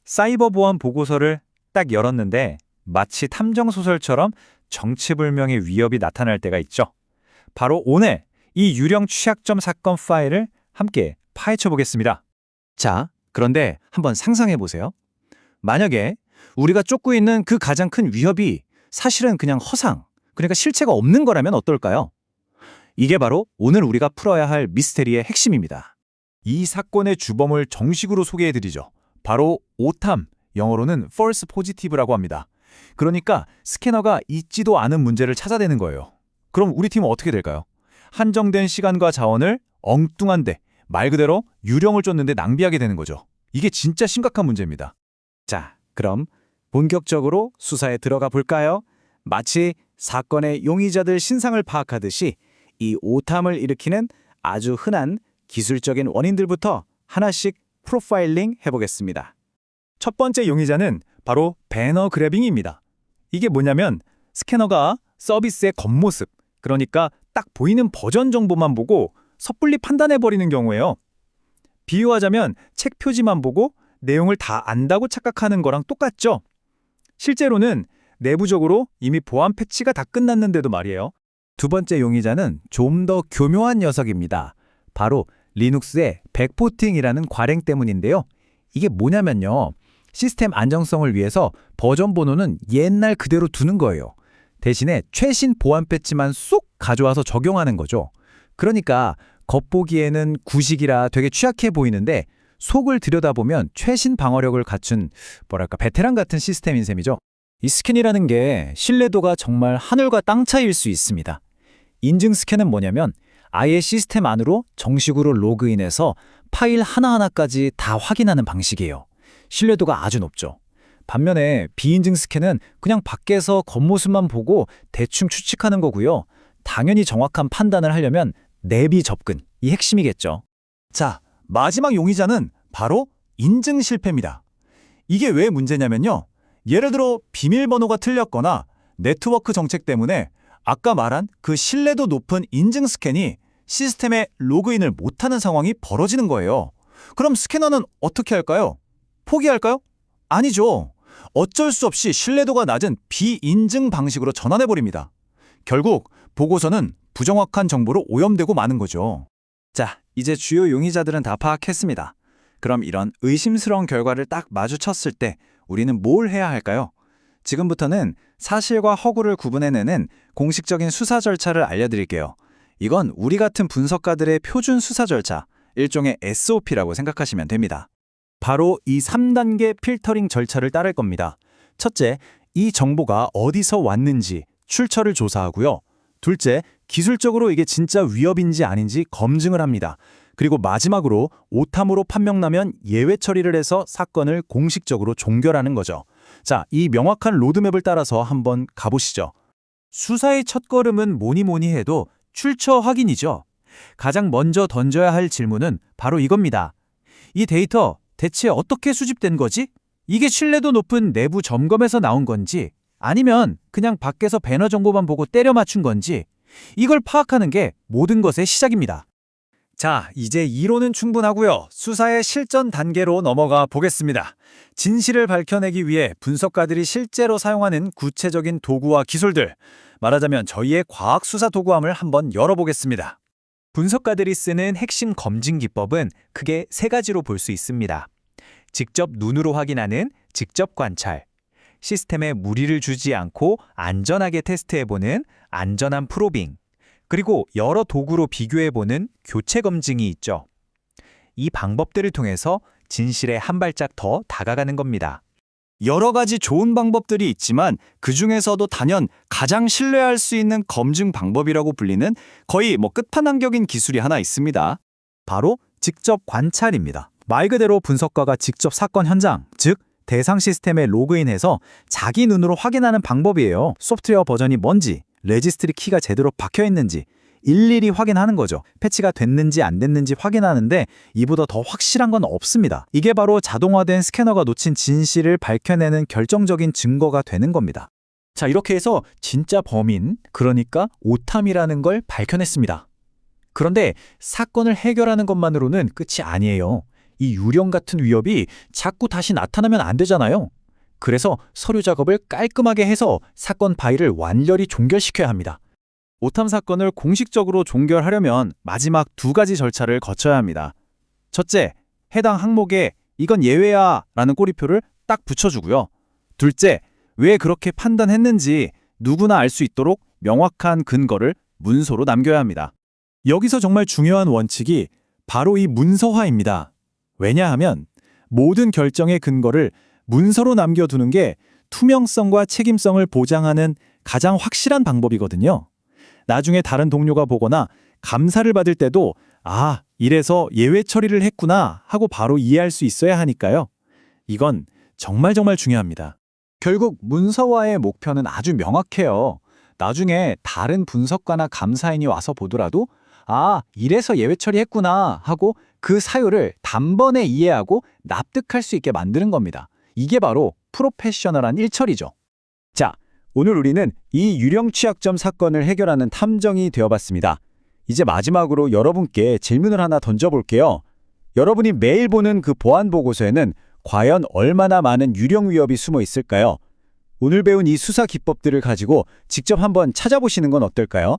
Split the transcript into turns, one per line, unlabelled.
사이버 보안 보고서를 딱 열었는데 마치 탐정 소설처럼 정체불명의 위협이 나타날 때가 있죠. 바로 오늘 이 유령 취약점 사건 파일을 함께 파헤쳐 보겠습니다.
자, 그런데 한번 상상해 보세요. 만약에 우리가 쫓고 있는 그 가장 큰 위협이 사실은 그냥 허상, 그러니까 실체가 없는 거라면 어떨까요? 이게 바로 오늘 우리가 풀어야 할 미스테리의 핵심입니다.
이 사건의 주범을 정식으로 소개해드리죠. 바로 오탐, 영어로는 false positive라고 합니다. 그러니까 스캐너가 있지도 않은 문제를 찾아내는 거예요. 그럼 우리 팀은 어떻게 될까요? 한정된 시간과 자원을 엉뚱한데, 말 그대로 유령을 쫓는데 낭비하게 되는 거죠. 이게 진짜 심각한 문제입니다.
자, 그럼 본격적으로 수사에 들어가 볼까요? 마치 사건의 용의자들 신상을 파악하듯이 이 오탐을 일으키는 아주 흔한 기술적인 원인들부터 하나씩 프로파일링 해보겠습니다.
첫 번째 용의자는 바로 배너 그래빙입니다. 이게 뭐냐면 스캐너가 서비스의 겉모습, 그러니까 딱 보이는 버전 정보만 보고 섣불리 판단해버리는 경우예요. 비유하자면 책 표지만 보고 내용을 다 안다고 착각하는 거랑 똑같죠? 실제로는 내부적으로 이미 보안 패치가 다 끝났는데도 말이에요.
두 번째 용의자는 좀 더 교묘한 녀석입니다. 바로 리눅스의 백포팅이라는 관행 때문인데요. 이게 뭐냐면요. 시스템 안정성을 위해서 버전 번호는 옛날 그대로 두는 거예요. 대신에 최신 보안 패치만 쏙 가져와서 적용하는 거죠. 그러니까 겉보기에는 구식이라 되게 취약해 보이는데 속을 들여다보면 최신 방어력을 갖춘 베테랑 같은 시스템인 셈이죠. 이 스캔이라는 게 신뢰도가 정말 하늘과 땅 차이일 수 있습니다. 인증 스캔은 뭐냐면 아예 시스템 안으로 정식으로 로그인해서 파일 하나하나까지 다 확인하는 방식이에요. 신뢰도가 아주 높죠. 반면에 비인증 스캔은 그냥 밖에서 겉모습만 보고 대충 추측하는 거고요. 당연히 정확한 판단을 하려면 내비 접근, 이 핵심이겠죠.
자, 마지막 용의자는 바로 인증 실패입니다. 이게 왜 문제냐면요. 예를 들어 비밀번호가 틀렸거나 네트워크 정책 때문에 아까 말한 그 신뢰도 높은 인증 스캔이 시스템에 로그인을 못하는 상황이 벌어지는 거예요. 그럼 스캐너는 어떻게 할까요? 포기할까요? 아니죠. 어쩔 수 없이 신뢰도가 낮은 비인증 방식으로 전환해버립니다. 결국 보고서는 부정확한 정보로 오염되고 마는 거죠.
자, 이제 주요 용의자들은 다 파악했습니다. 그럼 이런 의심스러운 결과를 딱 마주쳤을 때 우리는 뭘 해야 할까요? 지금부터는 사실과 허구를 구분해내는 공식적인 수사 절차를 알려드릴게요. 이건 우리 같은 분석가들의 표준 수사 절차, 일종의 SOP라고 생각하시면 됩니다. 바로 이 3단계 필터링 절차를 따를 겁니다. 첫째, 이 정보가 어디서 왔는지 출처를 조사하고요. 둘째, 기술적으로 이게 진짜 위협인지 아닌지 검증을 합니다. 그리고 마지막으로 오탐으로 판명나면 예외 처리를 해서 사건을 공식적으로 종결하는 거죠. 자, 이 명확한 로드맵을 따라서 한번 가보시죠. 수사의 첫걸음은 뭐니 해도 출처 확인이죠. 가장 먼저 던져야 할 질문은 바로 이겁니다. 이 데이터 대체 어떻게 수집된 거지? 이게 신뢰도 높은 내부 점검에서 나온 건지 아니면 그냥 밖에서 배너 정보만 보고 때려 맞춘 건지 이걸 파악하는 게 모든 것의 시작입니다. 자, 이제 이론은 충분하고요. 수사의 실전 단계로 넘어가 보겠습니다. 진실을 밝혀내기 위해 분석가들이 실제로 사용하는 구체적인 도구와 기술들, 말하자면 저희의 과학수사 도구함을 한번 열어보겠습니다. 분석가들이 쓰는 핵심 검증 기법은 크게 세 가지로 볼 수 있습니다. 직접 눈으로 확인하는 직접 관찰, 시스템에 무리를 주지 않고 안전하게 테스트해보는 안전한 프로빙, 그리고 여러 도구로 비교해보는 교체 검증이 있죠. 이 방법들을 통해서 진실에 한 발짝 더 다가가는 겁니다. 여러 가지 좋은 방법들이 있지만 그중에서도 단연 가장 신뢰할 수 있는 검증 방법이라고 불리는 거의 끝판왕격인 기술이 하나 있습니다. 바로 직접 관찰입니다. 말 그대로 분석가가 직접 사건 현장, 즉 대상 시스템에 로그인해서 자기 눈으로 확인하는 방법이에요. 소프트웨어 버전이 뭔지, 레지스트리 키가 제대로 박혀있는지 일일이 확인하는 거죠. 패치가 됐는지 안 됐는지 확인하는데 이보다 더 확실한 건 없습니다. 이게 바로 자동화된 스캐너가 놓친 진실을 밝혀내는 결정적인 증거가 되는 겁니다. 자, 이렇게 해서 진짜 범인, 그러니까 오탐이라는 걸 밝혀냈습니다. 그런데 사건을 해결하는 것만으로는 끝이 아니에요.
이 유령 같은 위협이 자꾸 다시 나타나면 안 되잖아요. 그래서 서류 작업을 깔끔하게 해서 사건 파일을 완전히 종결시켜야 합니다.
오탐 사건을 공식적으로 종결하려면 마지막 두 가지 절차를 거쳐야 합니다. 첫째, 해당 항목에 이건 예외야 라는 꼬리표를 딱 붙여주고요. 둘째, 왜 그렇게 판단했는지 누구나 알 수 있도록 명확한 근거를 문서로 남겨야 합니다.
여기서 정말 중요한 원칙이 바로 이 문서화입니다. 왜냐하면 모든 결정의 근거를 문서로 남겨두는 게 투명성과 책임성을 보장하는 가장 확실한 방법이거든요. 나중에 다른 동료가 보거나 감사를 받을 때도 아, 이래서 예외 처리를 했구나 하고 바로 이해할 수 있어야 하니까요. 이건 정말 중요합니다.
결국 문서화의 목표는 아주 명확해요. 나중에 다른 분석가나 감사인이 와서 보더라도 아, 이래서 예외 처리했구나 하고 그 사유를 단번에 이해하고 납득할 수 있게 만드는 겁니다. 이게 바로 프로페셔널한 일처리죠. 자, 오늘 우리는 이 유령 취약점 사건을 해결하는 탐정이 되어봤습니다. 이제 마지막으로 여러분께 질문을 하나 던져볼게요. 여러분이 매일 보는 그 보안 보고서에는 과연 얼마나 많은 유령 위협이 숨어 있을까요? 오늘 배운 이 수사 기법들을 가지고 직접 한번 찾아보시는 건 어떨까요?